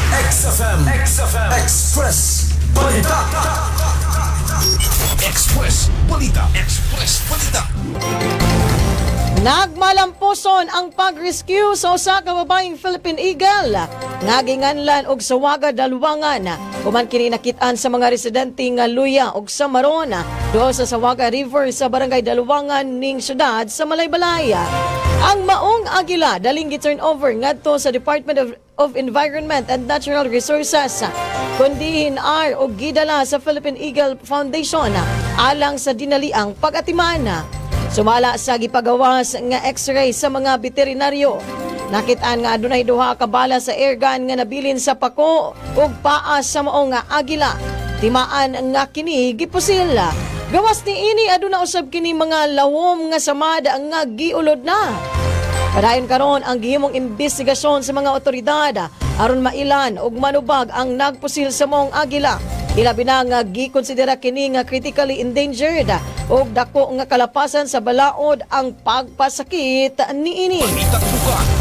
XFM Express Balita. Express Balita. Nagmalampuson ang pag-rescue sa usa ka babaeng Philippine Eagle nga ginganlan og Sawaga Dalwangan. Human kini nakitaan sa mga residente nga Luya ug Samaron duol sa Sawaga River sa barangay Dalwangan ning syudad sa Malaybalay. Ang maong agila daling gi-turn over ngadto sa Department of Environment and Natural Resources kundi hinar og gidala sa Philippine Eagle Foundation alang sa dinaliang pag-atiman. Sumala sa gipagawas nga x-ray sa mga veterinaryo. Nakitaan nga adunay duha ka bala sa airgun nga nabilin sa pako ug paa sa maong nga agila. Timaan nga kini gipusil. Gawas ni ini aduna usab kini mga lawom nga samad nga giulod na. Padayon karon ang gihimong investigasyon sa mga otoridad aron mailan ug manubag ang nagpusil sa maong agila. Ilabi na nga gikonsidera kini nga critically endangered ug dako nga kalapasan sa balaod ang pagpasakit niini. Balita Tugan.